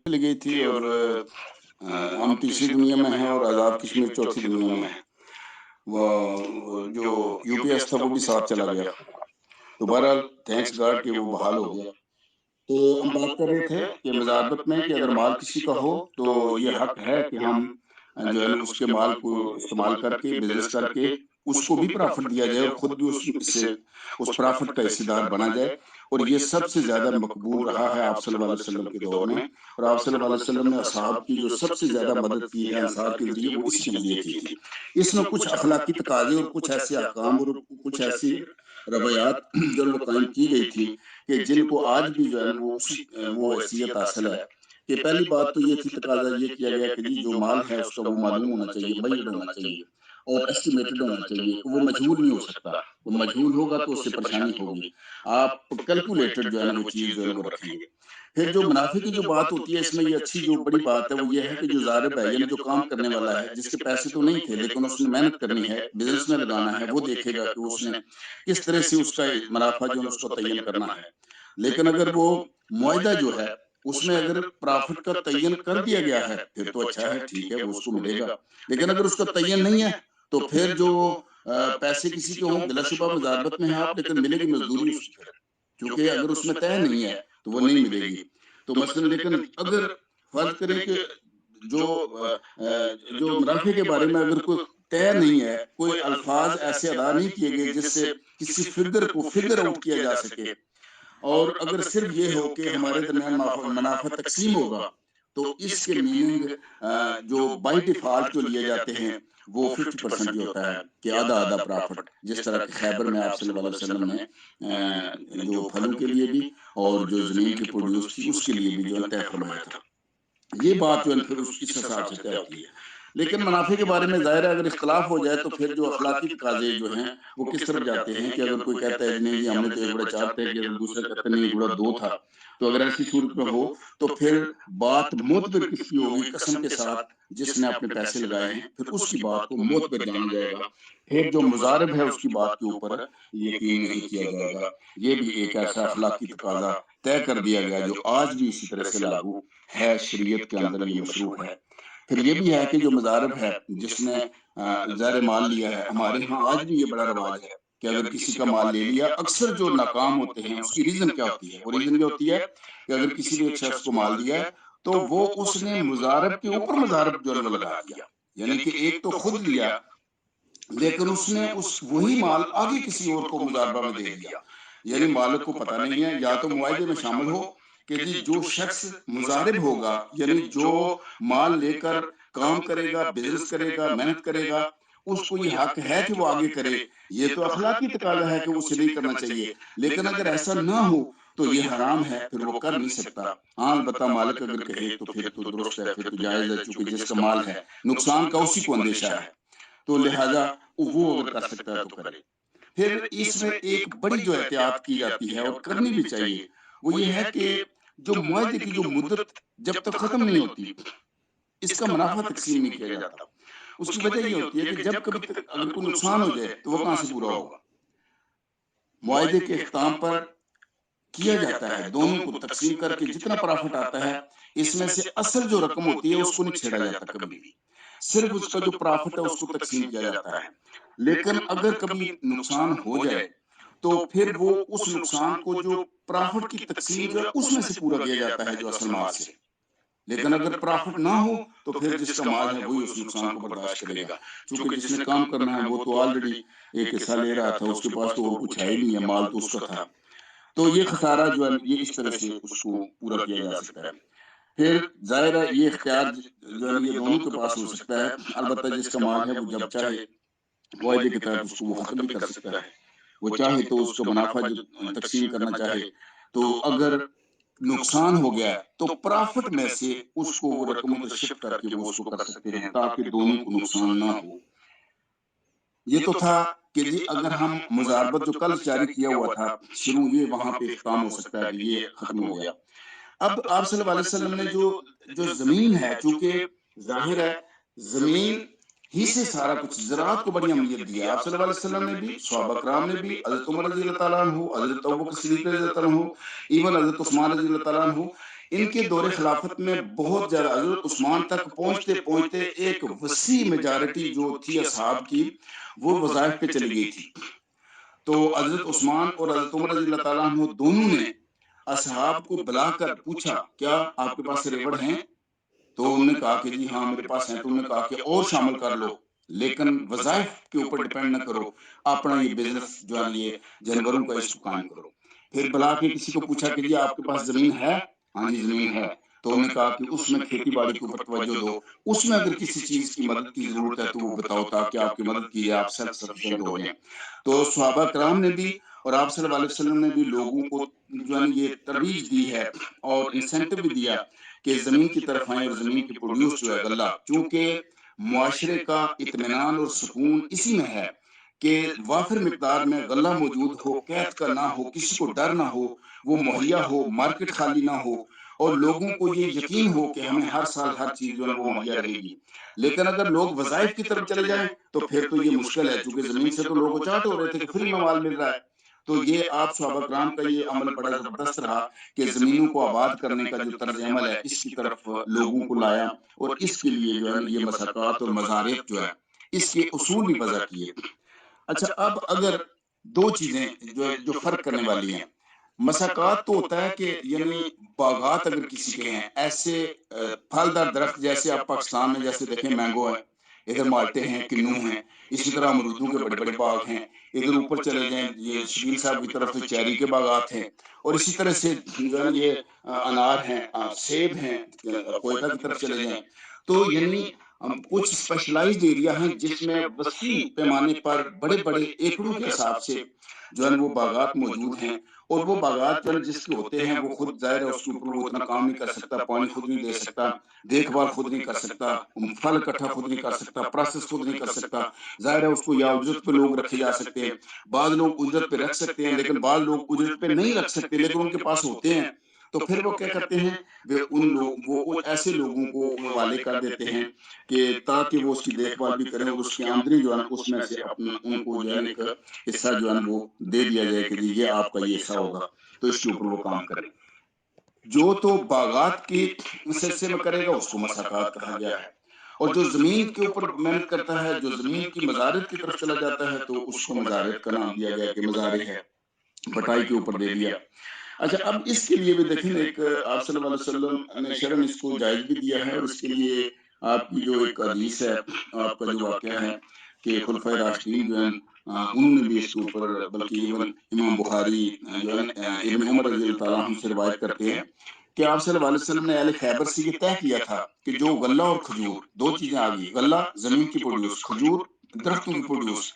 لی گئی تھی اور ہم تیسری دنیا میں ہیں اور آزاد کشمیر چوتھی دنیا میں ہے. جو یو پی ایس تھا وہ بھی ساتھ چلا گیا. تو بہرحال تھینکس گاڈ کہ وہ بحال ہو گیا. تو ہم بات کر رہے تھے کہ مزاربت میں کہ اگر مال کسی کا ہو تو یہ حق ہے کہ ہم جو ہے نا اس کے مال کو استعمال کر کے بزنس کر کے اس کو بھی پرافٹ دیا جائے اور خود بھی اس پرافٹ کا حصہ دار بنا جائے. اور یہ سب سے زیادہ مقبول رہا ہے آپ صلی اللہ علیہ وسلم کے دور میں. اور آپ صلی اللہ علیہ وسلم نے اصحاب کی جو سب سے زیادہ مدد کی ہے انصار کے ذریعے وہ اسی کے لیے کی تھی. اس میں کچھ اخلاقی تقاضے اور کچھ ایسے احکام اور کچھ ایسی روایات جو وہ قائم کی گئی تھی کہ جن کو آج بھی جو ہے وہ حیثیت حاصل ہے. کہ پہلی بات تو یہ تھی، تقاضا یہ کیا گیا کہ جی جو مال ہے اس کا وہ معلوم ہونا چاہیے، بیڈ ہونا چاہیے اور ایسٹیمیٹڈ ہونا چاہیے. وہ مجہول نہیں ہو سکتا. وہ مجہول ہوگا تو اس سے پریشانی ہوگی. آپ کیلکولیٹڈ جو ہے نا وہ چیز جو ہے وہ رکھیں گے. پھر جو منافع کی جو بات ہوتی ہے اس میں یہ اچھی جو بڑی بات ہے وہ یہ ہے کہ جو ضارب ہے یعنی جو کام کرنے والا ہے جس کے پیسے تو نہیں تھے لیکن اس نے محنت کرنی ہے، بزنس میں لگانا ہے، وہ دیکھے گا کہ اس نے کس طرح سے اس کا منافع جو ہے اس کو تعین کرنا ہے. لیکن اگر وہ معاہدہ جو ہے اس میں اگر پرافٹ کا تعین کر دیا گیا ہے پھر تو اچھا ہے، ٹھیک ہے، وہ اس کو ملے گا. لیکن اگر اس کا تعین نہیں ہے تو پھر جو پیسے کسی کے ہوں بلا شبہ مزاربت میں ہے آپ، لیکن ملے گی مزدوری اس کی. پھر کیونکہ اگر اس میں طے نہیں ہے تو وہ نہیں ملے گی. تو مثلا لیکن اگر فرض کریں کہ جو جو منافع کے بارے میں اگر کوئی طے نہیں ہے، کوئی الفاظ ایسے ادا نہیں کیے گئے جس سے کسی فگر کو فگر آؤٹ کیا جا سکے، اور اگر صرف یہ ہو کہ ہمارے درمیان منافع تقسیم ہوگا تو اس کے میننگ جو بائی ڈیفالٹ جو لیے جاتے ہیں وہ 50% ہی ہوتا ہے کہ آدھا آدھا پرافٹ. جس طرح کہ خیبر میں آپ صلی اللہ علیہ وسلم نے جو پھلوں کے لیے بھی اور جو زمین کی پروڈیوس تھی اس کے لیے بھی جو ہے طے فرمایا تھا. یہ بات جو ہے پھر اس حساب سے طے ہوتی ہے. لیکن منافع کے بارے میں ظاہر ہے اگر اختلاف ہو جائے تو پھر جو اخلاقی تقاضے جو ہیں وہ کس طرف جاتے ہیں کہ اگر کوئی کہتا ہے نہیں جی ہم نے تو ایک بڑا چار طے کیا، دوسرا کہتا ہے نہیں ایک بڑا دو تھا. تو اگر ایسی صورت میں ہو تو پھر بات معتبر کس کی ہوگی؟ قسم کے ساتھ جس نے اپنے پیسے لگائے ہیں پھر اس کی بات کو معتبر جانا جائے گا. پھر جو مضارب ہے اس کی بات کے اوپر یقین نہیں کیا جائے گا. یہ بھی ایک ایسا اخلاقی تقاضا طے کر دیا گیا جو آج بھی اسی طرح سے لاگو ہے، شریعت کے اندر یہ مشروع ہے. پھر یہ بھی ہے کہ جو مضارب ہے جس نے زیر مال لیا ہے، ہمارے ہاں آج بھی یہ بڑا رواج ہے کہ اگر کسی کا مال لے لیا، اکثر جو ناکام ہوتے ہیں اس کی ریزن کیا ہوتی ہے؟ وہ ریزن یہ ہوتی ہے کہ اگر کسی نے ایک شخص کو مال دیا ہے تو وہ اس نے مضارب کے اوپر مضارب جو ہے وہ لگا دیا. یعنی کہ ایک تو خود لیا لیکن اس نے وہی مال آگے کسی اور کو مضاربہ میں دے دیا. یعنی مالک کو پتہ نہیں ہے، یا تو معاہدے میں شامل ہو کہ جی جو شخص مضارب ہوگا یعنی جو مال لے کر کام کرے گا، بزنس کرے گا، محنت کرے گا، اس کو یہ حق ہے کہ وہ آگے کرے. یہ تو اخلاقی تقاضا ہے کہ اسے نہیں کرنا چاہیے. لیکن اگر ایسا نہ ہو تو یہ حرام ہے، پھر وہ کر نہیں سکتا. ہاں البتہ مالک اگر کہے تو پھر تو درست ہے، پھر تو جائز ہے، چونکہ جس کا مال ہے نقصان کا اسی کو اندیشہ ہے، تو لہٰذا وہ اگر کر سکتا ہے تو کرے. پھر اس میں ایک بڑی جو احتیاط کی جاتی ہے اور کرنی بھی چاہیے وہ یہ ہے کہ جو معاہدے کی جو مدت جب تک ختم نہیں ہوتی اس کا منافع تقسیم نہیں کیا جاتا. اس کی وجہ یہ ہوتی ہے کہ جب کبھی اگر کوئی نقصان ہو جائے تو وہ کہاں سے پورا ہوگا؟ معاہدے کے اختتام پر کیا جاتا ہے، دونوں کو تقسیم کر کے جتنا پرافٹ آتا ہے اس میں سے اصل جو رقم ہوتی ہے اس کو نہیں چھیڑا جاتا کبھی بھی، صرف اس کا جو پرافٹ ہے اس کو تقسیم کیا جاتا ہے. لیکن اگر کبھی نقصان ہو جائے تو پھر وہ اس نقصان کو جو پرافٹ کی تقسیم جو ہے اس میں سے پورا کیا جاتا ہے جو اصل مال سے. لیکن اگر پرافٹ نہ ہو تو پھر جس کا مال ہے وہی اس نقصان کو برداشت کرے گا، چونکہ جس نے کام کرنا ہے وہ تو آلریڈی ایک حصہ لے رہا تھا، اس کے پاس تو اور کچھ ہے ہی نہیں ہے، مال تو اس کا تھا. تو یہ خسارہ جو ہے یہ اس طرح سے اس کو پورا کیا جا سکتا ہے. پھر ظاہر ہے یہ اختیار جو ہے یہ دونوں کے پاس ہو سکتا ہے. البتہ جس کا مال ہے وہ جب چاہے معاہدے کے تحت اس کو وہ ختم بھی کر سکتا ہے. وہ چاہے تو اس کا منافع جو تقسیم کرنا چاہے تو اگر نقصان ہو گیا تو پرافٹ میں سے اس کو وہ رقم متشف کر کے وہ اس کو کر سکتے ہیں تاکہ دونوں کو نقصان نہ ہو. یہ تو تھا کہ جی اگر ہم مضاربت جو کل جاری کیا ہوا تھا شروع، یہ وہاں پہ اختتام ہو سکتا ہے کہ یہ ختم ہو گیا. اب آپ صلی اللہ علیہ وسلم نے جو زمین ہے، چونکہ ظاہر ہے زمین ہی سے سارا کچھ، زراعت کو بڑی اہمیت دی ہے. آپ صلی اللہ علیہ وسلم نے بھی، صحابہ کرام نے بھی، حضرت عمر رضی اللہ تعالیٰ عنہ، حضرت ابوبکر صدیق رضی اللہ تعالیٰ عنہ، ایون حضرت عثمان رضی اللہ تعالیٰ عنہ، ان کے دور خلافت میں بہت زیادہ حضرت عثمان تک پہنچتے پہنچتے ایک وسیع میجارٹی جو تھی اصحاب کی وہ وظائف پہ چلی گئی تھی. تو حضرت عثمان اور حضرت عمر رضی اللہ تعالیٰ عنہ دونوں نے اصحاب کو بلا کر پوچھا کیا آپ کے پاس ریوڑ ہیں؟ تو انہوں نے کہا کہ جی ہاں میرے پاس ہیں. تو انہوں نے کہا کہ اور شامل کر لو لیکن وظائف کے اوپر ڈیپینڈ نہ کرو، اپنا یہ بزنس جو ہے یہ جانوروں کا اس کو قائم کرو. پھر بلا کے کسی کو پوچھا کہ جی آپ کے پاس زمین ہے؟ ہاں جی زمین ہے. تو انہوں نے کہا کہ اس میں کھیتی باڑی کے اوپر توجہ دو، اس میں اگر کسی چیز کی مدد کی ضرورت ہے تو وہ بتاؤ تاکہ آپ کی مدد کی جائے، آپ سیلف سفیشینٹ ہو جائیں. تو صحابہ کرام نے بھی اور آپ صلی اللہ علیہ وسلم نے بھی لوگوں کو جو ہے یہ ترویج دی ہے اور انسینٹو بھی دیا کہ زمین کی طرف آئیں اور زمین کی پروڈیوس جو ہے غلہ، چونکہ معاشرے کا اطمینان اور سکون اسی میں ہے کہ وافر مقدار میں غلہ موجود ہو، قحط کا نہ ہو، کسی کو ڈر نہ ہو، وہ مہیا ہو، مارکیٹ خالی نہ ہو اور لوگوں کو یہ یقین ہو کہ ہمیں ہر سال ہر چیز جو ہے وہ مہیا رہے گی. لیکن اگر لوگ وظائف کی طرف چلے جائیں تو پھر تو یہ مشکل ہے، چونکہ زمین سے تو لوگ اچاٹ ہو رہے تھے کہ فری میں مال مل رہا ہے. تو یہ آپ صحابہ کرام کا یہ عمل بڑا زبردست رہا کہ زمینوں کو آباد کرنے کا جو طرز عمل ہے اس کی طرف لوگوں کو لایا اور اس کے لیے جو ہے یہ مساقات اور مزارعت جو ہے اس کے اصول بھی وضع کیے. اچھا اب اگر دو چیزیں جو فرق کرنے والی ہیں، مساقات تو ہوتا ہے کہ یعنی باغات اگر کسی کے ہیں ایسے پھلدار درخت، جیسے آپ پاکستان میں جیسے دیکھیں مینگو ہے، ادھر مالٹے ہیں، کنو ہیں، اسی طرح امرودوں کے بڑے بڑے باغ ہیں. ادھر اوپر چلے جائیں یہ شبیل صاحب کی طرف تو چیری کے باغات ہیں، اور اسی طرح سے جو ہے یہ انار ہیں، سیب ہیں. کوئٹہ کی طرف چلے جائیں تو یعنی کچھ اسپیشلائزڈ ایریا ہیں جس میں وسیع پیمانے پر بڑے بڑے ایکڑوں کے حساب سے جو ہے وہ باغات موجود ہیں. اور وہ باغات جو ہے جس کے ہوتے ہیں وہ خود ظاہر ہے اس کے اوپر وہ اتنا کام نہیں کر سکتا، پانی خود نہیں دے سکتا، دیکھ بھال خود نہیں کر سکتا، پھل اکٹھا خود نہیں کر سکتا، پروسیس خود نہیں کر سکتا. ظاہر ہے اس کو یا اجرت پہ لوگ رکھے جا سکتے ہیں، بعض لوگ اجرت پہ رکھ سکتے ہیں لیکن بعض لوگ اجرت پہ نہیں رکھ سکتے لیکن ان کے پاس ہوتے ہیں. تو پھر وہ کیا کرتے ہیں، وہ ایسے لوگوں کو حوالے کر دیتے ہیں کہ تاکہ وہ اس کی دیکھ بھال بھی کریں اور اس کی آمدنی جو ہے نا اس میں سے اپنا ان کو جو ہے ایک حصہ جو ہے نا وہ دے دیا جائے کہ جی یہ آپ کا یہ حصہ ہوگا، تو اس کے اوپر وہ کام کریں. جو تو باغات کے سلسلے میں کرے گا اس کو مساقات کہا گیا ہے، اور جو زمین کے اوپر محنت کرتا ہے، جو زمین کی مزارت کی طرف چلا جاتا ہے تو اس کو مزارت کا نام دیا گیا کہ مزارع ہے، بٹائی کے اوپر دے دیا. اچھا اب اس کے لیے بھی دیکھیں ایک آپ صلی اللہ علیہ وسلم نے شرعاً اس کو جائز بھی دیا ہے، اور اس کے لیے آپ کی جو ایک حدیث ہے، آپ کا جو واقعہ ہے کہ خلفائے راشدین جو ہیں انہوں نے بھی اس کے اوپر، بلکہ ایون امام بخاری جو ہے ابن عمر رضی اللہ تعالیٰ عنہ سے روایت کرتے ہیں کہ آپ صلی اللہ علیہ وسلم نے اہل خیبر سے یہ طے کیا تھا کہ جو غلہ اور کھجور، دو چیزیں آ گئی، غلہ زمین کی پروڈیوس، کھجور درختوں کی پروڈیوس،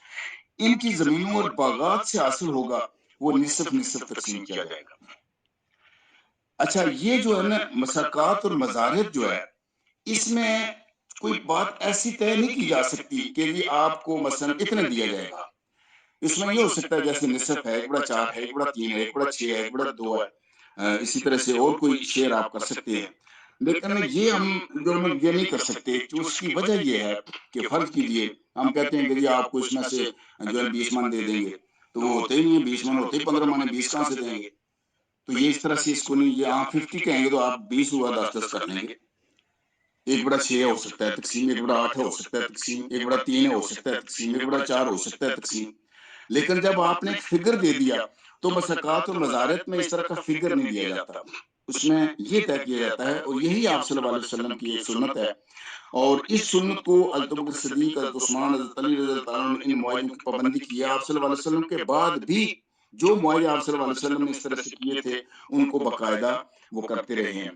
ان کی زمینوں اور باغات سے حاصل ہوگا وہ نصف نصف تقسیم کیا جائے گا. اچھا یہ جو ہے نا مساقات اور مزارعت جو ہے اس میں کوئی بات ایسی طے نہیں کی جا سکتی کہ جی آپ کو مثلا اتنا دیا جائے گا. اس میں یہ ہو سکتا ہے جیسے نصف ہے، ایک بڑا 4 ہے، ایک بڑا 3 ہے، ایک بڑا 6 ہے، ایک بڑا 2 ہے، اسی طرح سے اور کوئی شیئر آپ کر سکتے ہیں. لیکن یہ ہم جو یہ نہیں کر سکتے کہ اس کی وجہ یہ ہے کہ فرض کیجئے ہم کہتے ہیں کہ جی آپ کو اس میں سے جو ہے 20 من دے دیں گے، تو وہ ہوتے ہی نہیں ہے، 20 من ہوتے ہی 15 من ہے، 20 کہاں سے دیں گے؟ تو یہ اس طرح سے اس کو نہیں، یہ 50 کہیں گے تو آپ 20 ہوا 10 کر لیں گے. ایک بڑا 6 ہو سکتا ہے تقسیم، ایک بڑا 8 ہو سکتا ہے تقسیم، ایک بڑا 3 ہو سکتا ہے تقسیم، ایک بڑا 4 ہو سکتا ہے تقسیم. لیکن جب آپ نے ایک فگر دے دیا تو مساقات اور مزارعت میں اس طرح کا فگر نہیں دیا جاتا، اس میں یہ طے کیا جاتا ہے، اور یہی آپ صلی اللہ علیہ وسلم کی ایک سنت ہے. اور اس سنت کو حضرت ابوبکر صدیق، حضرت عثمان، حضرت علی رضی اللہ تعالیٰ عنہ نے ان معاہدوں کی پابندی کی ہے. آپ صلی اللہ علیہ وسلم کے بعد بھی جو معاہدے آپ صلی اللہ علیہ وسلم نے اس طرح سے کیے تھے ان کو باقاعدہ وہ کرتے رہے ہیں.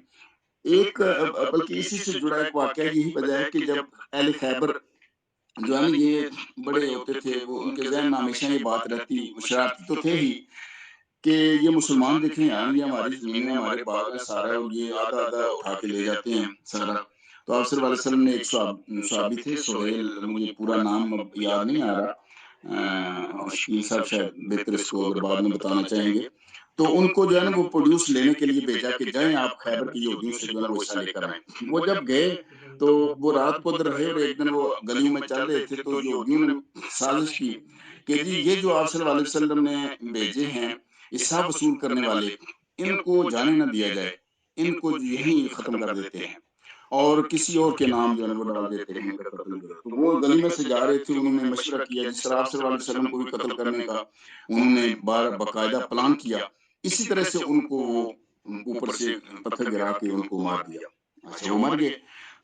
ایک بلکہ اسی سے جڑا ایک واقعہ یہی وجہ ہے کہ جب اہل خیبر جو ہے نا یہ بڑے ہوتے تھے، وہ ان کے ذہن میں ہمیشہ یہ بات رہتی، شرارتی تو تھے ہی، کہ یہ مسلمان دیکھیں یار یہ ہماری زمینیں، ہمارے باغ ہیں سارا، اور یہ آدھا آدھا اٹھا کے لے جاتے ہیں سارا. تو آپ صلی اللہ علیہ وسلم نے ایک صحابی تھے سہیل، مجھے پورا نام اب یاد نہیں آ رہا، شکیل صاحب شاید بہتر اس کو اگر بعد میں بتانا چاہیں گے، تو ان کو جو ہے نا وہ پروڈیوس لینے کے لیے بھیجا کہ جائیں آپ خیبر کے یہودیوں سے جو ہے نا وہ حصہ لے کر آئیں. وہ جب گئے تو وہ رات کو ادھر رہے، اور ایک دن وہ گلیوں میں چل رہے تھے تو یہودیوں نے سازش کی کہ جی یہ جو آپ صلی اللہ علیہ وسلم نے بھیجے ہیں حصہ وصول کرنے والے، ان کو جانے نہ دیا جائے. ان کو جو یہیں ختم کر دیتے ہیں اور کسی اور کے نام جو ہے وہ ڈال دیتے ہیں ان کا قتل جو ہے۔ تو وہ گلی میں سے جا رہے تھے، انہوں نے مشورہ کیا جس طرح آپ صلی اللہ علیہ وسلم کو بھی قتل کرنے کا انہوں نے باقاعدہ پلان کیا، اسی طرح سے ان کو وہ اوپر سے پتھر گرا کے ان کو مار دیا۔ اچھا وہ مر گئے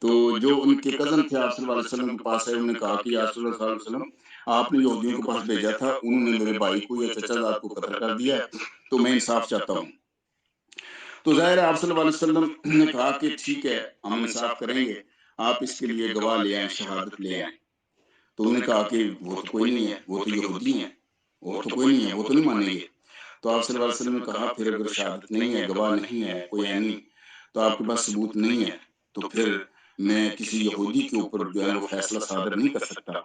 تو جو ان کے کزن تھے آپ صلی اللہ علیہ وسلم کے پاس آئے، انہوں نے کہا کہ یا رسول اللہ صلی اللہ علیہ وسلم آپ نے یہودیوں کے پاس بھیجا تھا، انہوں نے میرے بھائی کو یا چچا زاد کو قتل کر دیا ہے، تو میں انصاف چاہتا ہوں۔ تو ظاہر ہے آپ صلی اللہ علیہ وسلم نے کہا کہ ٹھیک ہے ہم انصاف کریں گے، آپ اس کے لیے گواہ لے آئیں، شہادت لے آئیں۔ تو انہوں نے کہا کہ وہ تو کوئی نہیں ہے، وہ تو یہودی ہیں، اور تو کوئی نہیں ہے، وہ تو نہیں مانیں گے۔ تو آپ صلی اللہ علیہ وسلم نے کہا پھر اگر شہادت نہیں ہے، گواہ نہیں ہے، کوئی ہے نہیں، تو آپ کے پاس ثبوت نہیں ہے، تو پھر میں کسی یہودی کے اوپر جو ہے وہ فیصلہ صادر نہیں کر سکتا۔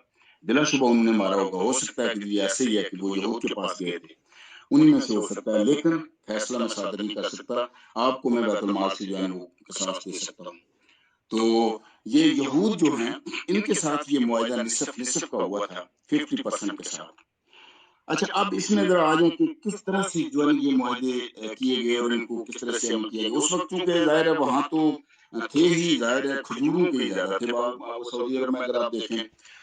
بلا شبہ انہوں نے مارا ہوگا، ہو سکتا ہے کہ یہ ایسے ہی ہے کہ وہ یہود کے پاس گئے تھے، انہی میں سے ہو سکتا ہے، لیکن فیصلہ میں صادر نہیں کر سکتا، آپ کو میں بیت المال سے جو ہے وہ قصاص دے سکتا ہوں۔ تو یہ یہود جو ہیں ان کے ساتھ یہ معاہدہ نصف نصف کا ہوا تھا، 50% کے ساتھ۔ اچھا اب اس میں اگر آ جائیں کہ کس طرح سے جو ہے یہ معاہدے کیے گئے اور ان کو کس طرح سے عمل کیا گیا۔ اس وقت چونکہ ظاہر ہے وہاں تو تھے ہی، ظاہر ہے کھجوروں کے ہی زیادہ تھے، سعودی عرب میں اگر آپ دیکھیں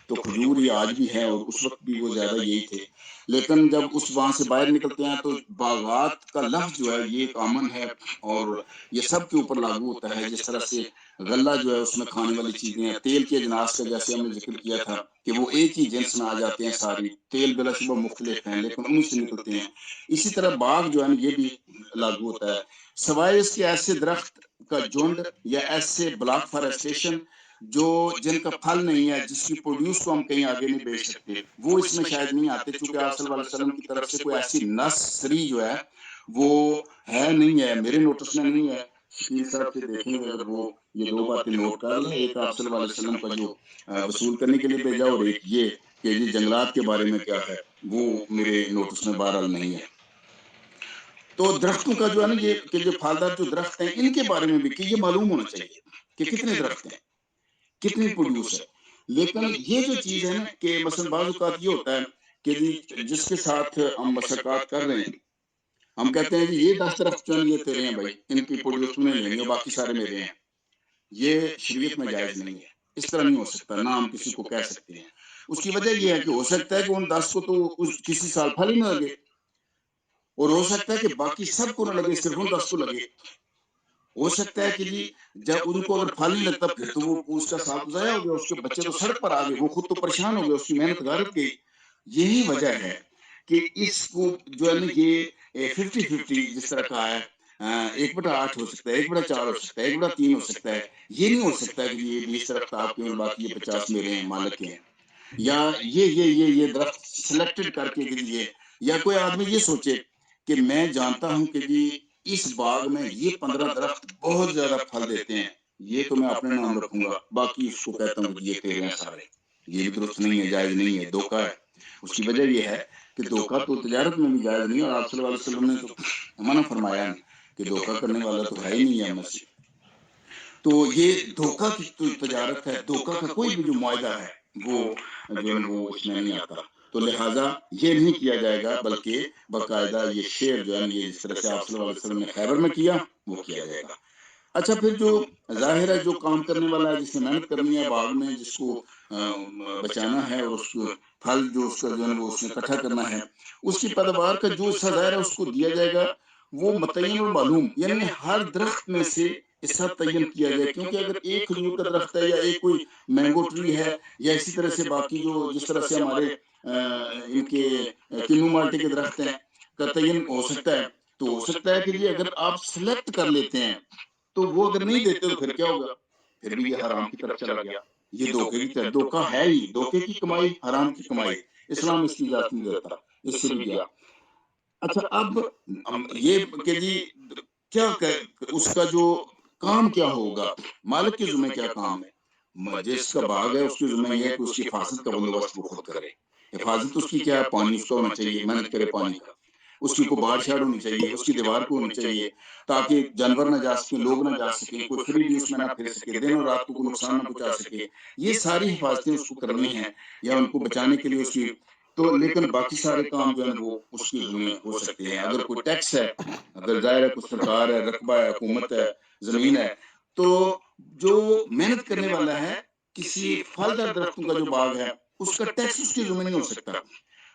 تو کھجور ہی آج بھی ہے، اور اس وقت بھی وہ زیادہ یہی تھے۔ لیکن جب اس وہاں سے باہر نکلتے ہیں تو باغات کا لفظ جو ہے یہ ایک امن ہے، اور یہ سب کے اوپر لاگو ہوتا ہے۔ جس طرح سے غلہ جو ہے اس میں کھانے والی چیزیں ہیں، تیل کے اجناس کا جیسے ہم نے ذکر کیا تھا کہ وہ ایک ہی جنس میں آ جاتے ہیں، ساری تیل بلا شبہ مختلف ہیں لیکن انہیں سے نکلتے ہیں۔ اسی طرح باغ جو ہے نا یہ بھی لاگو ہوتا ہے، سوائے اس کے ایسے درخت کا جھنڈ یا ایسے بلاک فارسٹیشن جو جن کا پھل نہیں ہے، جس کی پروڈیوس کو ہم کہیں آگے نہیں بیچ سکتے، وہ اس میں شاید نہیں آتے، چونکہ آپ صلی اللہ علیہ وسلم کی طرف سے کوئی ایسی نصری جو ہے وہ ہے نہیں ہے، میرے نوٹس میں نہیں ہے۔ شکیل صاحب سے دیکھیں گے اگر وہ یہ دو باتیں نوٹ کر لیں، ایک آپ صلی اللہ علیہ وسلم کا جو وصول کرنے کے لیے بھیجا، اور ایک یہ کہ جی جنگلات کے بارے میں کیا ہے، وہ میرے نوٹس میں بہرحال نہیں ہے۔ تو درختوں کا جو ہے نا یہ کہ جو پھلدار جو درخت ہیں ان کے بارے میں بھی کہ یہ معلوم ہونا چاہیے کہ کتنے درخت ہیں، کتنی پروڈیوس ہے۔ لیکن یہ جو چیز ہے نا کہ مثلا بعض اوقات یہ ہوتا ہے کہ جی جس کے ساتھ ہم مساقات کر رہے ہیں، ہم کہتے ہیں جی یہ 10 درخت جو ہیں یہ تیرے ہیں بھائی، ان کی پروڈیوس تم نے لینی اور باقی سارے میرے ہیں۔ یہ شریعت میں جائز نہیں ہے، اس طرح نہیں ہو سکتا، نہ ہم کسی کو کہہ سکتے ہیں۔ اس کی وجہ یہ ہے کہ ہو سکتا ہے کہ ان 10 کو تو کسی سال پھل ہی نہ لگے، اور ہو سکتا ہے کہ باقی سب کو نہ لگے، صرف ان 10 کو لگے۔ ہو سکتا ہے کہ جی جب ان کو اگر پھل نہیں لگتا پھر تو وہ اس کا سال تو ضائع ہو گیا، اس کے بچے تو سڑک پر آ گئے، وہ خود تو پریشان ہو گیا، اس کی محنت غارت گئی۔ یہی وجہ ہے کہ اس کو جو ہے نا یہ 50-50 جس طرح کہا ہے، 1/8 ہو سکتا ہے، 1/4 ہو سکتا ہے، 1/3 ہو سکتا ہے۔ یہ نہیں ہو سکتا کہ یہ 20 درخت آپ کے اور باقی یہ 50 میرے ہیں، مالک کے ہیں، یا یہ درخت سلیکٹڈ کر کے کہ یہ، یا کوئی آدمی یہ سوچے کہ میں جانتا ہوں کہ جی اس باغ میں یہ 15 درخت بہت زیادہ پھل دیتے ہیں، یہ تو میں اپنے نام رکھوں گا، باقی اس کو کہتا ہوں کہ یہ تیرے ہیں سارے۔ یہ بھی درست نہیں ہے، جائز نہیں ہے، دھوکہ ہے۔ اس کی وجہ یہ ہے کہ دھوکہ تو تجارت میں بھی جائز نہیں، اور آپ صلی اللہ علیہ وسلم نے تو منع فرمایا کہ دھوکہ کرنے والا تو ہے ہی نہیں ہے ہم سے۔ تو یہ دھوکہ کی تو تجارت ہے، دھوکہ کا کوئی بھی جو معاہدہ ہے وہ جو ہے وہ اس میں نہیں آتا۔ تو لہٰذا یہ نہیں کیا جائے گا، بلکہ باقاعدہ یہ شیئر جو ہے یہ جس طرح سے آپ صلی اللہ علیہ وسلم نے خیبر میں کیا وہ کیا جائے گا۔ اچھا پھر جو ظاہر ہے جو کام کرنے والا ہے، جس نے محنت کرنی ہے باغ میں، جس کو بچانا ہے، اور اس کو پھل جو اس کا جو ہے وہ اس نے اکٹھا کرنا ہے، اس کی پیداوار کا جو حصہ ظاہر ہے اس کو دیا جائے گا، وہ متعین اور معلوم، یعنی ہر درخت میں سے حصہ تعین کیا جائے۔ کیونکہ اگر ایک کھجور کا درخت ہے یا ایک کوئی مینگو ٹری ہے، یا اسی طرح سے باقی جو جس طرح سے ہمارے ان کے کنو مالٹے کے درخت ہیں کا تعین ہو سکتا ہے، تو ہو سکتا ہے کہ جی اگر آپ سلیکٹ کر لیتے ہیں تو وہ اگر نہیں دیتے تو پھر کیا ہوگا، پھر بھی یہ حرام کی طرف چلا گیا، یہ دھوکے کی طرف، دھوکہ ہے ہی، دھوکے کی کمائی، حرام کی کمائی، اسلام اس کی اجازت نہیں دیتا، اس سے بھی گیا۔ اچھا اب یہ کہ جی کیا اس کا جو کام کیا ہوگا، مالک کے ذمہ کیا کام ہے، جس کا باغ ہے اس کے ذمہ یہ ہے کہ اس کی حفاظت کا بندوبست وہ خود کرے۔ حفاظت اس کی کیا ہے، پانی اس کا ہونا چاہیے، محنت کرے پانی کا، اس کی کوئی باڑ شاڑ ہونی چاہیے، اس کی دیوار کو ہونی چاہیے تاکہ جانور نہ جا سکیں، لوگ نہ جا سکیں، کوئی فریلی اس میں نہ پھر سکے، دن اور رات کو کوئی نقصان نہ پہنچا سکے۔ یہ ساری حفاظتیں اس کو کرنی ہیں، یا ان کو بچانے کے لیے اس کی تو لیکن باقی سارے کام جو ہے وہ اس کے ذمہ ہو سکتے ہیں. اگر کوئی ٹیکس ہے، اگر ظاہر ہے کوئی سرکار ہے، رقبہ ہے، حکومت ہے، زمین ہے، تو جو محنت کرنے والا ہے، کسی پھلدار درختوں کا جو باغ ہے، اس کا ٹیکس اس کے ذمہ نہیں ہو سکتا.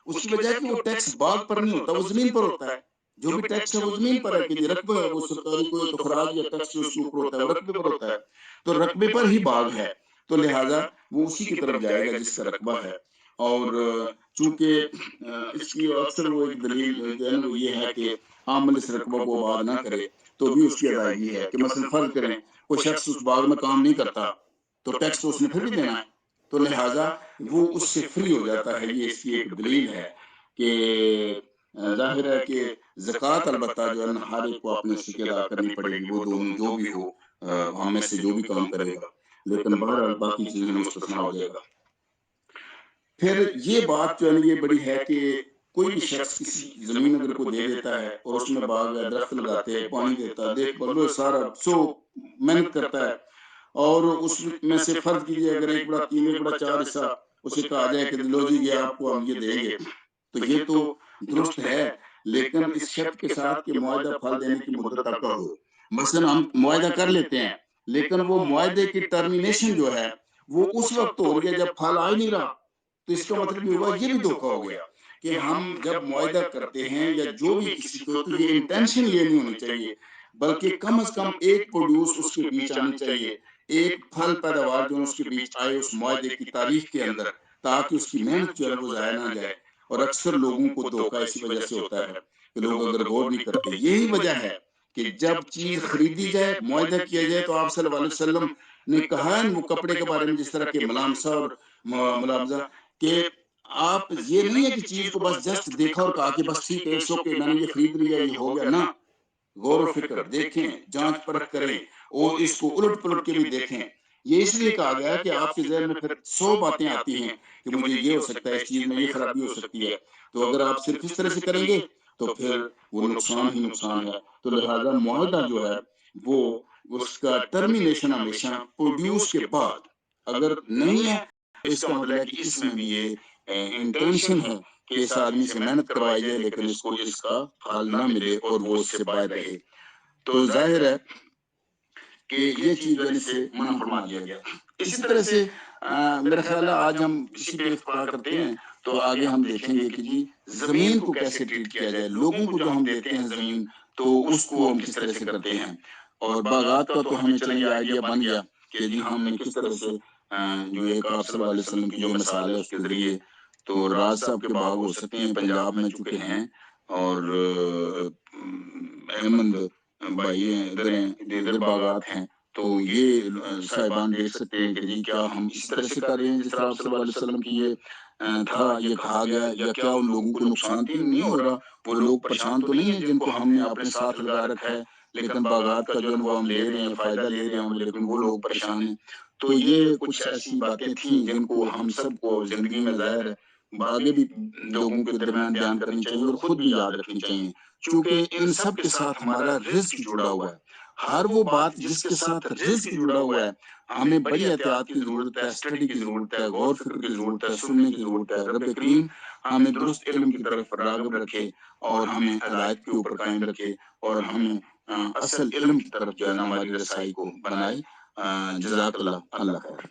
اس کی وجہ ہے کہ وہ ٹیکس باغ پر نہیں ہوتا، وہ زمین پر ہوتا ہے. جو بھی ٹیکس ہے وہ زمین پر ہے، کہ یہ رقبہ ہے، وہ سرکاری کوئی تو خراج یا ٹیکس جو اس کے اوپر ہوتا ہے وہ رقبے پر ہوتا ہے. تو رقبے پر ہی باغ ہے، تو لہٰذا وہ اسی کی طرف جائے گا جس کا رقبہ ہے. اور چونکہ اس کی اکثر وہ ایک دلیل جو ہے نا وہ یہ ہے کہ عام اس رقبہ کو آباد نہ کرے تو بھی اس کی ادائیگی ہے. کہ مثلا فرض کریں کوئی شخص اس باغ میں کام نہیں کرتا تو ٹیکس تو اس نے پھر بھی دینا ہے، تو لہٰذا وہ اس سے فری ہو جاتا ہے. یہ اس کی ایک دلیل ہے کہ ظاہر ہے کہ زکوٰۃ البتہ جو ہے نا ہر ایک کو اپنے سکے ادا کرنی پڑے گی، وہ دونوں جو بھی ہو، ہم میں سے جو بھی کام کرے گا، لیکن بہرحال باقی چیزیں مستثنا ہو جائے گا. پھر یہ بات جو ہے نا یہ بڑی ہے کہ کوئی بھی شخص کسی زمین اگر کو دے دیتا ہے اور اس میں باغ ہے، درخت لگاتے ہیں، پانی دیتا ہے، دیکھ بھال سارا سو محنت کرتا ہے، اور اس میں سے فرض کیجیے اگر ایک بڑا 3 ایک بڑا 4 حصہ اسے کہا جائے کہ لو جی یہ آپ کو ہم یہ دیں گے، تو یہ تو درست ہے، لیکن اس شرط کے ساتھ کہ معاہدہ پھل دینے کی مدت تک کا ہو. مثلا ہم معاہدہ کر لیتے ہیں لیکن وہ معاہدے کی ٹرمینیشن جو ہے وہ اس وقت ہو رہی ہے جب پھل آ ہی نہیں رہا، تو اس کا مطلب یہ ہوا، یہ بھی دھوکہ ہو گیا کہ ہم جب معاہدہ کرتے ہیں یا جو بھی کسی کو، تو یہ انٹینشن یہ نہیں ہونی چاہیے، بلکہ کم از کم ایک پروڈیوس اس کے بیچ آنی چاہیے، ایک پھل پیداوار جو اس کے بیچ آئے اس معاہدے کی تاریخ کے اندر، تاکہ اس کی محنت جو ہے وہ ضائع نہ جائے. اور اکثر لوگوں کو دھوکہ اسی وجہ سے ہوتا ہے کہ لوگ اگر غور نہیں کرتے. یہی وجہ ہے کہ جب چیز خریدی جائے، معاہدہ کیا جائے، تو آپ صلی اللہ علیہ وسلم نے کہا ہے وہ کپڑے کے بارے میں جس طرح کے ملامسہ اور ملابزہ، کہ آپ یہ نہیں ہے کہ چیز کو بس جسٹ دیکھا اور کہا کہ بس ٹھیک ہے اٹس اوکے میں نے یہ خرید لیا یہ ہو گیا. نہ، غور و فکر دیکھیں، جانچ پرکھ کریں اور اس کو الٹ پلٹ کے بھی دیکھیں. یہ اس لیے کہا گیا کہ آپ کے ذہن میں پھر 100 باتیں آتی ہیں کہ مجھے یہ ہو سکتا ہے، اس چیز میں یہ خرابی ہو سکتی ہے. تو اگر آپ صرف اس طرح سے کریں گے تو پھر وہ نقصان ہی نقصان ہے. تو لہٰذا معاہدہ جو ہے وہ اس کا ٹرمینیشن ہمیشہ پروڈیوس کے بعد اگر نہیں ہے تو اس کا مطلب ہے کہ اس میں بھی یہ انٹینشن ہے کہ اس آدمی سے محنت کروائی جائے لیکن اس کو اس کا پھل نہ ملے اور وہ اس سے باہر رہے. تو ظاہر ہے کہ یہ چیز جو ہے اس سے منع فرما دیا گیا. اسی طرح سے میرا خیال ہے آج ہم اسی پہ افتخار کرتے ہیں، تو آگے ہم دیکھیں گے کہ جی زمین کو کیسے ٹریٹ کیا جائے. لوگوں کو جو ہم دیتے ہیں زمین، تو اس کو ہم کس طرح سے کرتے ہیں. اور باغات کا تو ہمیں چلیں یہ آئیڈیا بن گیا کہ جی ہم نے کس طرح سے جو ایک آپ صلی اللہ علیہ وسلم کی جو مثال ہے اس کے ذریعے، تو راز صاحب کے باغ ہو سکتے ہیں پنجاب میں چونکہ ہیں، اور احمد بھائی ہیں ادھر باغات ہیں، تو یہ صاحبان دیکھ سکتے ہیں کہ جی کیا ہم اس طرح سے کر رہے ہیں جس طرح آپ صلی اللہ علیہ وسلم کی یہ تھا، یہ کہا گیا، یا کیا ان لوگوں کو نقصان تو نہیں ہو رہا. وہ لوگ پریشان تو نہیں ہیں جن کو ہم نے اپنے ساتھ لگا رکھا ہے، لیکن باغات کا جو ہے وہ ہم لے رہے ہیں، فائدہ لے رہے ہیں، لیکن وہ لوگ پریشان ہیں. تو یہ کچھ ایسی باتیں تھیں جن کو ہم سب کو زندگی میں ظاہر ہے آگے بھی لوگوں کے درمیان بیان کرنی چاہیے اور خود بھی یاد رکھنی چاہیے، چونکہ ان سب کے ساتھ ہمارا رزق جڑا ہوا ہے. ہر وہ بات جس کے ساتھ رزق جڑا ہوا ہے ہمیں بڑی احتیاط کی ضرورت ہے، اسٹڈی کی ضرورت ہے، غور فکر کی ضرورت ہے، سننے کی ضرورت ہے. رب کریم ہمیں درست علم کی طرف راغب رکھے اور ہمیں ہدایت کے اوپر قائم رکھے اور ہمیں اصل علم کی طرف جو ہے نا ہماری رسائی کو بنائے. جزاک اللہ. اللہ خیر.